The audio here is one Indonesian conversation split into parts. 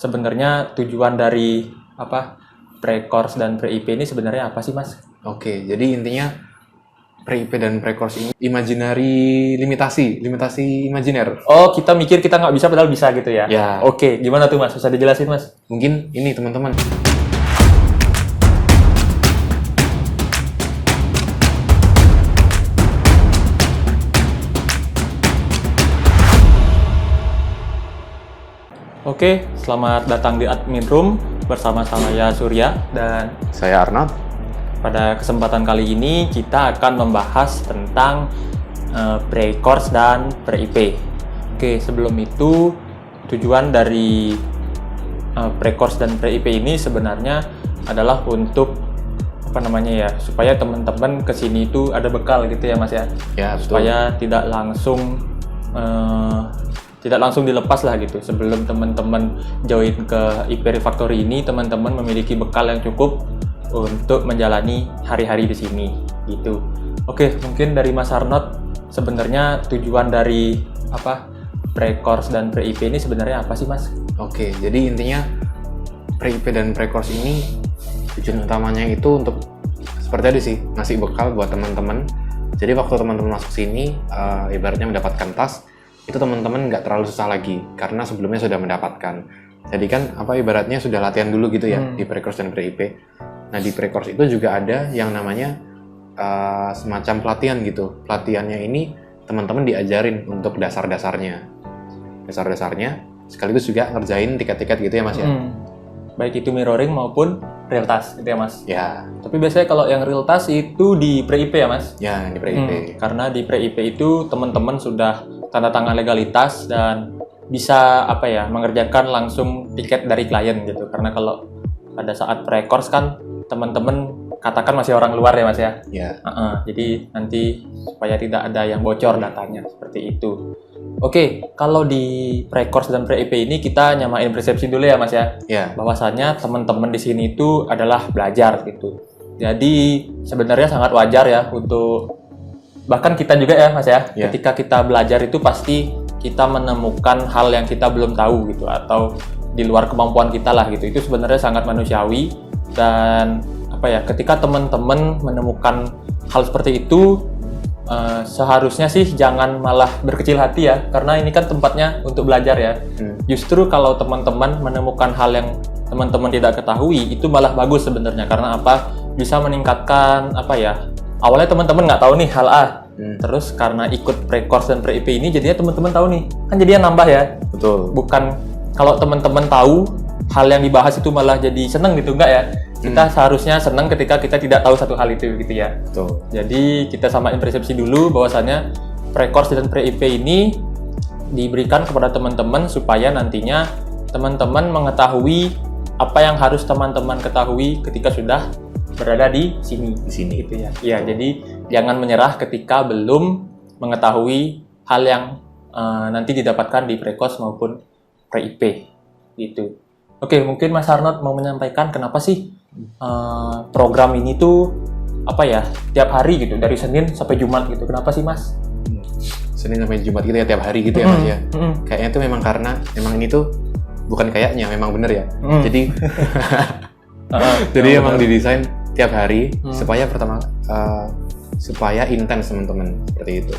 sebenarnya tujuan dari pre-course dan pre-IP ini sebenarnya apa sih, Mas? Oke, jadi intinya pre-IP dan pre-course ini imaginary limitasi imajiner. Oh, kita mikir kita nggak bisa padahal bisa gitu ya? Ya. Oke, gimana tuh, Mas? Bisa dijelasin, Mas? Mungkin ini teman-teman. Oke, selamat datang di Admin Room bersama saya Surya, dan Saya Arnold. pada kesempatan kali ini kita akan membahas tentang pre-course dan pre-IP. Oke, sebelum itu tujuan dari pre-course dan pre-IP ini sebenarnya adalah untuk supaya teman-teman kesini itu ada bekal gitu ya, Mas ya. Ya, betul. Supaya tidak langsung dilepas lah gitu. Sebelum teman-teman join ke IP Refactory ini, teman-teman memiliki bekal yang cukup untuk menjalani hari-hari di sini gitu. Oke, mungkin dari Mas Arnold, sebenarnya tujuan dari pre-course dan pre-IP ini sebenarnya apa sih, Mas? Oke, jadi intinya pre-IP dan pre-course ini tujuan utamanya itu untuk seperti tadi sih, ngasih bekal buat teman-teman. Jadi waktu teman-teman masuk sini, ibaratnya mendapatkan tas, itu teman-teman nggak terlalu susah lagi karena sebelumnya sudah mendapatkan. Jadi kan ibaratnya sudah latihan dulu gitu ya di pre-course dan pre-IP. Nah, di pre-course itu juga ada yang namanya semacam pelatihan gitu. Pelatihannya ini teman-teman diajarin untuk dasar-dasarnya, sekaligus juga ngerjain tiket-tiket gitu ya, Mas ya. Baik itu mirroring maupun real task gitu ya, Mas. Ya. Tapi biasanya kalau yang real task itu di pre-IP ya, Mas? Ya, di pre-IP. Karena di pre-IP itu teman-teman sudah tanda tangan legalitas dan bisa mengerjakan langsung tiket dari klien gitu. Karena kalau pada saat pre-course kan teman-teman katakan masih orang luar ya, Mas ya. Ya. Jadi nanti supaya tidak ada yang bocor datanya seperti itu. Oke, kalau di pre-course dan pre-IP ini kita nyamain persepsi dulu ya, Mas ya. Ya. Bahwasanya teman-teman di sini itu adalah belajar gitu. Jadi sebenarnya sangat wajar ya untuk bahkan kita juga ya, Mas ya. Ya. Ketika kita belajar itu pasti kita menemukan hal yang kita belum tahu gitu, atau di luar kemampuan kita lah gitu. Itu sebenarnya sangat manusiawi, dan ketika teman-teman menemukan hal seperti itu, seharusnya sih jangan malah berkecil hati ya, karena ini kan tempatnya untuk belajar ya. Justru kalau teman-teman menemukan hal yang teman-teman tidak ketahui, itu malah bagus sebenarnya. Karena bisa meningkatkan awalnya teman-teman nggak tahu nih hal A, terus karena ikut pre-course dan pre-IP ini jadinya teman-teman tahu nih, kan jadinya nambah ya. Betul. Bukan kalau teman-teman tahu hal yang dibahas itu malah jadi seneng gitu, enggak ya. Kita seharusnya senang ketika kita tidak tahu satu hal itu gitu ya. Betul. Jadi kita samain persepsi dulu bahwasannya pre-course dan pre-IP ini diberikan kepada teman-teman supaya nantinya teman-teman mengetahui apa yang harus teman-teman ketahui ketika sudah berada di sini gitu ya. Iya, jadi jangan menyerah ketika belum mengetahui hal yang nanti didapatkan di pre-course maupun pre-IP gitu. Oke, mungkin Mas Arnold mau menyampaikan kenapa sih program ini tuh tiap hari gitu, dari Senin sampai Jumat gitu. Kenapa sih, Mas? Senin sampai Jumat gitu ya, tiap hari gitu ya, Mas ya. Kayaknya tuh memang karena ini tuh bukan kayaknya, memang bener ya. Jadi emang didesain tiap hari supaya supaya intens teman-teman, seperti itu.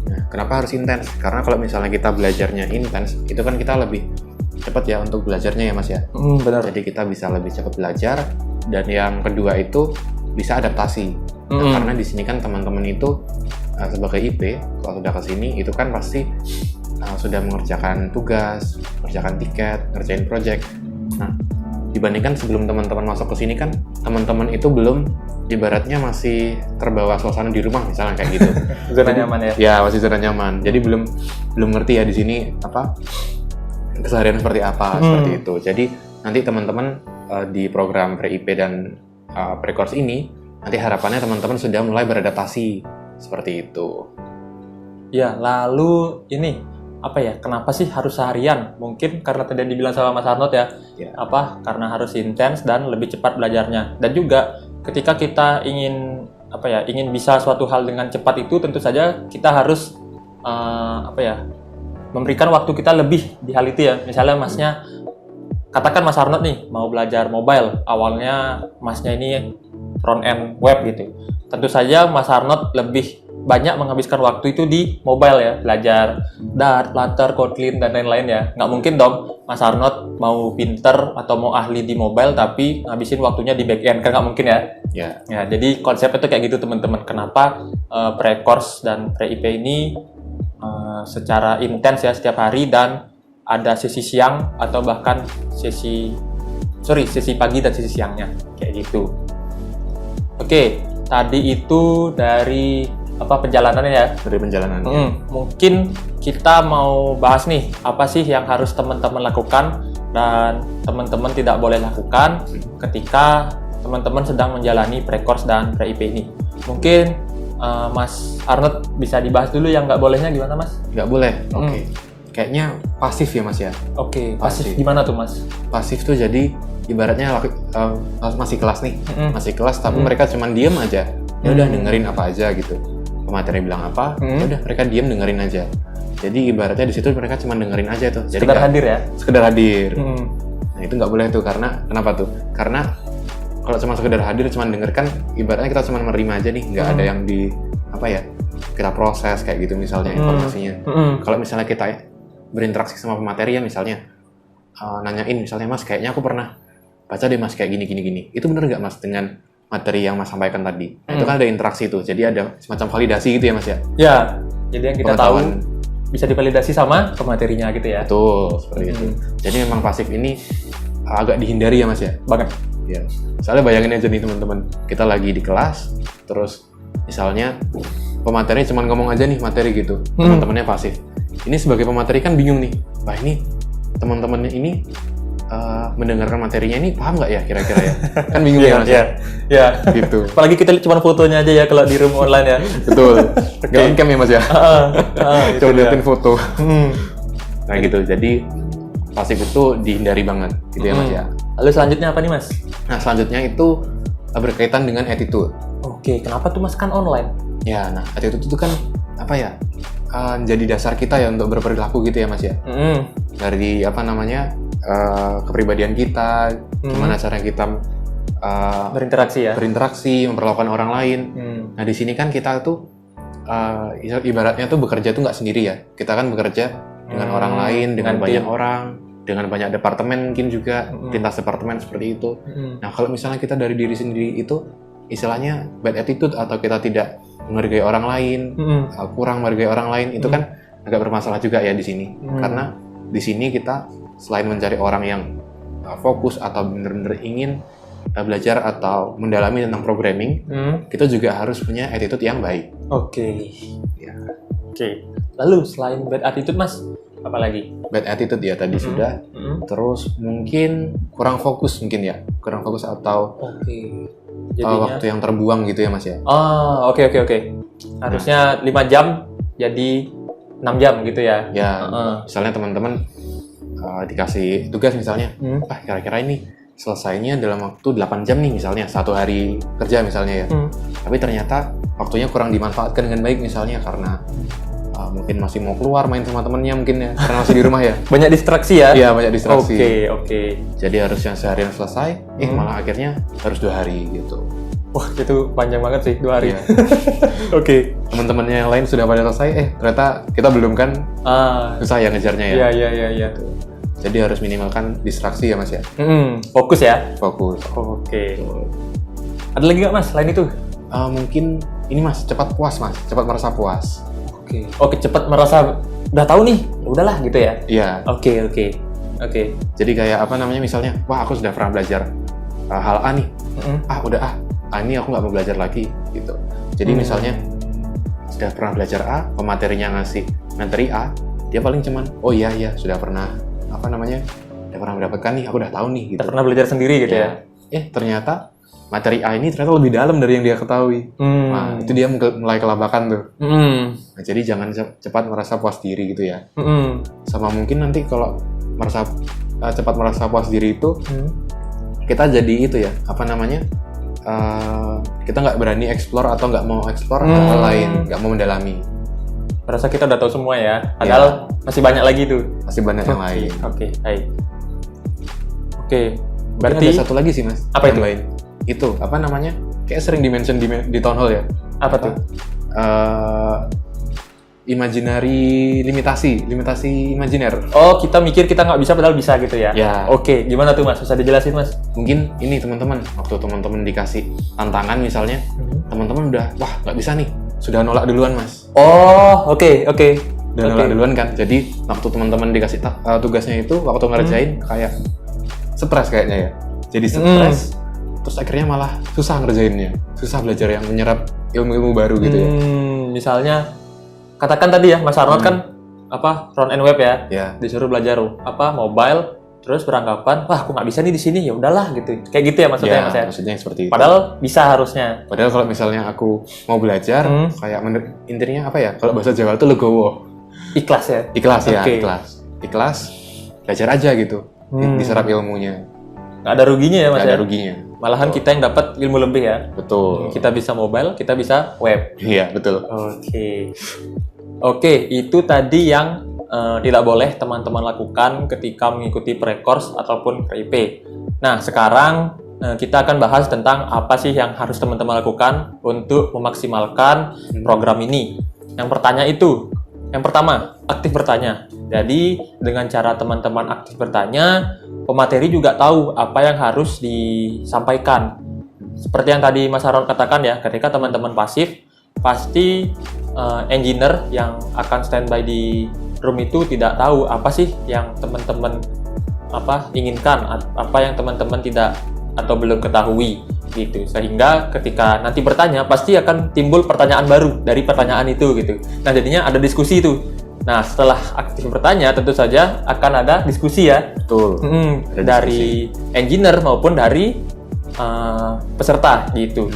Nah, kenapa harus intens? Karena kalau misalnya kita belajarnya intens, itu kan kita lebih cepat ya untuk belajarnya ya, Mas ya. Benar. Jadi kita bisa lebih cepat belajar, dan yang kedua itu bisa adaptasi. Nah, karena di sini kan teman-teman itu sebagai IP, kalau sudah ke sini itu kan pasti sudah mengerjakan tugas, mengerjakan tiket, ngerjain project. Nah, dibandingkan sebelum teman-teman masuk ke sini kan teman-teman itu belum, ibaratnya masih terbawa suasana di rumah misalnya kayak gitu. Zona nyaman ya. Ya, masih zona nyaman. Jadi belum ngerti ya di sini keseharian seperti apa, seperti itu. Jadi nanti teman-teman di program pre-IP dan pre-course ini, nanti harapannya teman-teman sudah mulai beradaptasi seperti itu. Ya, lalu ini kenapa sih harus seharian? Mungkin karena tadi dibilang sama Mas Arnold ya. Karena harus intens dan lebih cepat belajarnya. Dan juga ketika kita ingin bisa suatu hal dengan cepat itu, tentu saja kita harus memberikan waktu kita lebih di hal itu ya. Misalnya Masnya katakan Mas Arnold nih mau belajar mobile, awalnya Masnya ini front end web gitu. Tentu saja Mas Arnold lebih banyak menghabiskan waktu itu di mobile ya, belajar Dart, Flutter, Kotlin, dan lain-lain ya. Nggak mungkin dong Mas Arnold mau pinter atau mau ahli di mobile tapi ngabisin waktunya di back end, kan nggak mungkin ya. Ya, jadi konsepnya tuh kayak gitu teman-teman. Kenapa pre-course dan pre-IP ini secara intens ya setiap hari, dan ada sesi siang atau bahkan sesi pagi dan sesi siangnya kayak gitu. Oke, tadi itu dari penjalanannya ya. Dari perjalanan. Mungkin kita mau bahas nih apa sih yang harus teman-teman lakukan dan teman-teman tidak boleh lakukan ketika teman-teman sedang menjalani pre-course dan pre-IP ini. Mungkin Mas Arnold bisa dibahas dulu yang nggak bolehnya gimana Mas? Nggak boleh. Oke. Kayaknya pasif ya Mas ya. Oke, pasif gimana tuh Mas? Pasif tuh jadi ibaratnya masih kelas nih, masih kelas tapi mereka cuma diem aja. Ya udah dengerin apa aja gitu. Pemateri bilang apa, ya udah mereka diem dengerin aja. Jadi ibaratnya di situ mereka cuma dengerin aja tuh. Jadi Sekedar hadir ya? Sekedar hadir. Nah itu nggak boleh tuh, karena kenapa tuh? Karena kalau cuma sekedar hadir, cuma denger kan ibaratnya kita cuma menerima aja nih, nggak ada yang kita proses kayak gitu misalnya informasinya. Kalau misalnya kita berinteraksi sama pemateri ya misalnya nanyain misalnya Mas kayaknya aku pernah baca deh Mas kayak gini. Itu bener nggak Mas dengan materi yang Mas sampaikan tadi? Itu kan ada interaksi tuh, jadi ada semacam validasi gitu ya Mas ya? Ya, jadi yang kita tahu bisa divalidasi sama pematerinya gitu ya? Betul, seperti itu. Jadi memang pasif ini agak dihindari ya Mas ya? Banget. Ya, soalnya bayangin aja nih teman-teman, kita lagi di kelas, terus misalnya pemateri cuma ngomong aja nih materi gitu, teman-temannya pasif. Ini sebagai pemateri kan bingung nih, wah ini teman-temannya ini mendengarkan materinya ini paham nggak ya kira-kira ya? Kan bingung ya Mas? Ya. Gitu. Apalagi kita lihat cuma fotonya aja ya kalau di room online ya. Betul. Nggak on-cam ya Mas ya? Coba liatin foto. Nah gitu, jadi pasif itu dihindari banget gitu ya Mas ya. Lalu selanjutnya apa nih Mas? Nah selanjutnya itu berkaitan dengan attitude. Oke, kenapa tuh Mas kan online? Ya, nah attitude itu kan jadi dasar kita ya untuk berperilaku gitu ya Mas ya. Dari kepribadian kita, gimana cara kita berinteraksi, memperlakukan orang lain. Nah di sini kan kita tuh ibaratnya tuh bekerja tuh nggak sendiri ya. Kita kan bekerja dengan orang lain, dengan banyak orang, dengan banyak departemen mungkin juga, lintas departemen seperti itu. Nah kalau misalnya kita dari diri sendiri itu istilahnya bad attitude atau kita tidak menghargai orang lain, kurang menghargai orang lain, itu kan agak bermasalah juga ya di sini. Karena di sini kita selain mencari orang yang fokus atau benar-benar ingin belajar atau mendalami tentang programming, kita juga harus punya attitude yang baik. Oke. Lalu selain bad attitude Mas, apa lagi? Bad attitude ya tadi sudah. Terus mungkin kurang fokus atau waktu yang terbuang gitu ya Mas ya. Oke. Harusnya 5 jam jadi 6 jam gitu ya. Ya, misalnya teman-teman dikasih tugas misalnya, kira-kira ini selesainya dalam waktu 8 jam nih misalnya, 1 hari kerja misalnya ya. Tapi ternyata waktunya kurang dimanfaatkan dengan baik misalnya karena mungkin masih mau keluar main sama temennya mungkin ya, karena masih di rumah ya. Banyak distraksi ya? Iya, banyak distraksi. Oke. Jadi harusnya seharian selesai, malah akhirnya harus 2 hari gitu. Wah, itu panjang banget sih, 2 hari. Iya. Oke. Teman-temannya yang lain sudah pada selesai, ternyata kita belum kan, susah ya ngejarnya ya. Iya. Jadi harus minimalkan distraksi ya Mas ya. Fokus ya? Fokus. Oke. Ada lagi nggak Mas selain itu? Mungkin ini Mas, cepat puas Mas, cepat merasa puas. Oke, cepat merasa udah tahu nih, udahlah gitu ya? Iya. Oke. Jadi kayak misalnya, wah aku sudah pernah belajar hal A nih, ini aku nggak mau belajar lagi gitu. Jadi misalnya sudah pernah belajar A, pematerinya ngasih materi A, dia paling cuman, oh iya sudah pernah udah pernah mendapatkan nih, aku udah tahu nih gitu. Udah pernah belajar sendiri gitu ya? Ternyata materi A ini ternyata lebih dalam dari yang dia ketahui. Nah, itu dia mulai kelabakan tuh. Nah, jadi jangan cepat merasa puas diri gitu ya. Sama mungkin nanti kalau cepat merasa puas diri itu, kita jadi itu ya, kita nggak berani explore atau nggak mau explore hal lain, nggak mau mendalami. Merasa kita udah tahu semua ya, padahal masih banyak lagi tuh. Masih banyak yang lain. Oke, baik. Oke. Berarti Berarti ada satu lagi sih mas. Apa itu? Tambahin. Itu apa namanya? Kayak sering di-mention di town hall ya. apa tuh? Imaginary limitasi imajiner. Oh, kita mikir kita nggak bisa padahal bisa gitu ya? Ya. Oke, gimana tuh Mas? Bisa dijelasin Mas? Mungkin ini teman-teman, waktu teman-teman dikasih tantangan misalnya, teman-teman udah, wah nggak bisa nih, sudah nolak duluan mas. Oh, oke. Udah nolak duluan kan. Jadi waktu teman-teman dikasih tugasnya itu, waktu ngerjain kayak stres kayaknya ya. Jadi stres, terus akhirnya malah susah ngerjainnya, susah belajar yang menyerap ilmu-ilmu baru gitu ya. Misalnya, katakan tadi ya Mas Arnold kan front end web ya, Ya. disuruh belajar mobile, terus beranggapan, wah aku nggak bisa nih di sini, ya udahlah gitu. Kayak gitu ya maksudnya Mas ya? Maksudnya seperti itu. Padahal bisa harusnya. Padahal kalau misalnya aku mau belajar, kayak intinya apa ya? Kalau bahasa Jawa itu legowo. Ikhlas ya? Ikhlas ya, Oke. ikhlas. Belajar aja gitu, diserap ilmunya. Nggak ada ruginya ya Mas Nggak ada ya? ruginya. Malahan kita yang dapat ilmu lebih ya. Betul. Kita bisa mobile, kita bisa web. Iya, betul. Oke, itu tadi yang tidak boleh teman-teman lakukan ketika mengikuti pre-course ataupun PRIP. Nah, sekarang kita akan bahas tentang apa sih yang harus teman-teman lakukan untuk memaksimalkan program ini. Yang pertama, aktif bertanya. Jadi, dengan cara teman-teman aktif bertanya, pemateri juga tahu apa yang harus disampaikan. Seperti yang tadi Mas Haron katakan ya, ketika teman-teman pasif, pasti engineer yang akan standby di room itu tidak tahu apa sih yang teman-teman inginkan, apa yang teman-teman tidak atau belum ketahui gitu. Sehingga ketika nanti bertanya pasti akan timbul pertanyaan baru dari pertanyaan itu gitu. Nah, jadinya ada diskusi itu. Nah, setelah aktif bertanya tentu saja akan ada diskusi ya. Betul. Dari engineer maupun dari peserta gitu.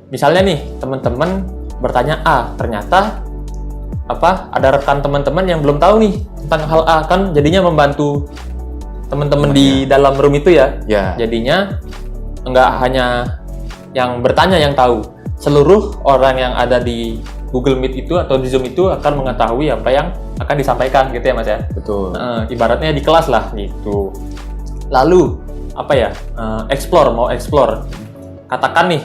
Misalnya nih, teman-teman bertanya A, ternyata ada rekan teman-teman yang belum tahu nih tentang hal A, kan jadinya membantu teman-teman di dalam room itu ya. Ya. Jadinya nggak hanya yang bertanya yang tahu, seluruh orang yang ada di Google Meet itu atau di Zoom itu akan mengetahui apa yang akan disampaikan gitu ya Mas ya. Betul. Ibaratnya di kelas lah gitu. Lalu explore. Katakan nih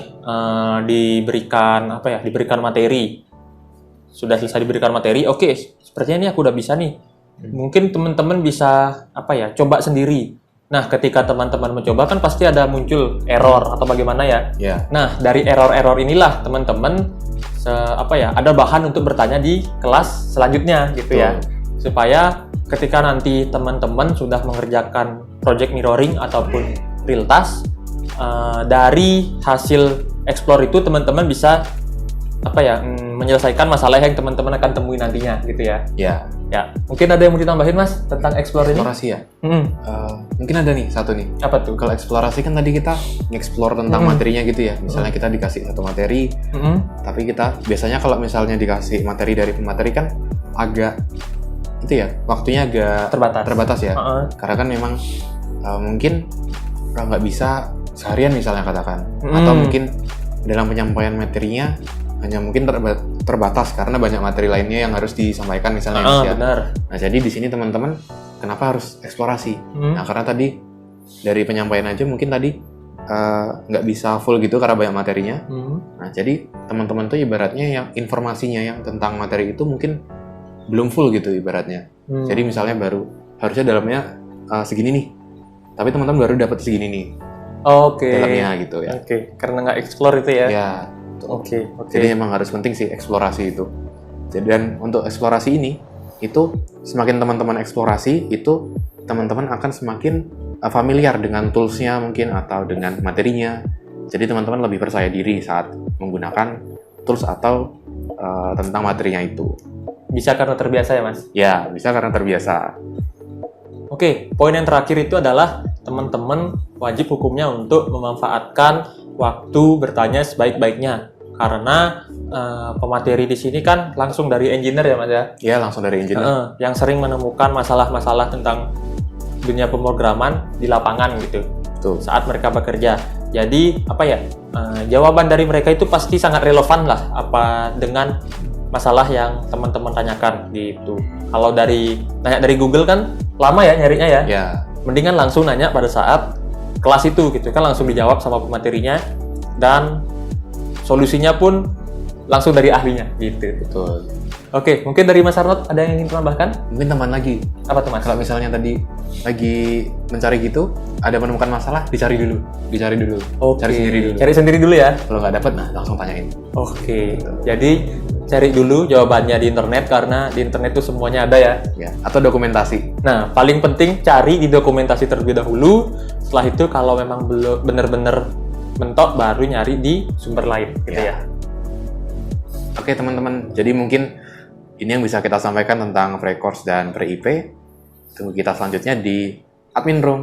diberikan materi. Sudah selesai diberikan materi, oke, sepertinya ini aku udah bisa nih. Mungkin teman-teman bisa coba sendiri. Nah, ketika teman-teman mencoba kan pasti ada muncul error atau bagaimana ya. Ya. Nah, dari error-error inilah teman-teman ada bahan untuk bertanya di kelas selanjutnya gitu ya. Supaya ketika nanti teman-teman sudah mengerjakan project mirroring ataupun real task, dari hasil explore itu teman-teman bisa menyelesaikan masalah yang teman-teman akan temui nantinya gitu ya. Ya. Ya, mungkin ada yang mau ditambahin Mas tentang explore ini? Eksplorasi ya. Mungkin ada nih satu nih. Apa tuh? Kalau eksplorasi kan tadi kita nge-explore tentang materinya gitu ya. Misalnya kita dikasih satu materi, tapi kita biasanya kalau misalnya dikasih materi dari pemateri kan agak waktunya agak terbatas ya. Karena kan memang mungkin nggak bisa seharian misalnya katakan, atau mungkin dalam penyampaian materinya hanya mungkin terbatas karena banyak materi lainnya yang harus disampaikan misalnya. Benar. Nah, jadi di sini teman-teman kenapa harus eksplorasi? Nah, karena tadi dari penyampaian aja mungkin tadi nggak bisa full gitu karena banyak materinya. Nah, jadi teman-teman tuh ibaratnya yang informasinya yang tentang materi itu mungkin belum full gitu ibaratnya. Jadi misalnya harusnya dalamnya segini nih, tapi teman-teman baru dapat segini nih. Dalamnya gitu ya. Karena nggak explore itu ya. Ya. Jadi emang harus penting sih eksplorasi itu. Dan untuk eksplorasi ini, itu semakin teman-teman eksplorasi, itu teman-teman akan semakin familiar dengan tools-nya mungkin atau dengan materinya. Jadi teman-teman lebih percaya diri saat menggunakan tools atau tentang materinya itu. Bisa karena terbiasa ya Mas? Ya, bisa karena terbiasa. Oke, poin yang terakhir itu adalah teman-teman wajib hukumnya untuk memanfaatkan waktu bertanya sebaik-baiknya. Karena pemateri di sini kan langsung dari engineer ya Mas ya? Iya, langsung dari engineer. Yang sering menemukan masalah-masalah tentang dunia pemrograman di lapangan gitu. Betul. Saat mereka bekerja. Jadi jawaban dari mereka itu pasti sangat relevan lah dengan masalah yang teman-teman tanyakan gitu. Kalau nanya dari Google kan lama ya nyarinya ya. Ya. Mendingan langsung nanya pada saat kelas itu gitu kan, langsung dijawab sama pematerinya dan solusinya pun langsung dari ahlinya gitu. Betul. Oke, mungkin dari Mas Arnold ada yang ingin menambahkan? Mungkin tambahan lagi. Apa tuh Mas? Kalau misalnya tadi lagi mencari gitu, ada menemukan masalah, dicari dulu. Oke. Cari sendiri dulu. Cari sendiri dulu ya. Kalau nggak dapat, nah langsung tanyain. Oke. Jadi cari dulu jawabannya di internet karena di internet itu semuanya ada ya. Ya. Atau dokumentasi. Nah, paling penting cari di dokumentasi terlebih dahulu. Setelah itu kalau memang belum benar-benar mentok, baru nyari di sumber lain gitu ya. Oke teman-teman, jadi mungkin ini yang bisa kita sampaikan tentang pre-course dan pre-IP. Tunggu kita selanjutnya di Admin Room.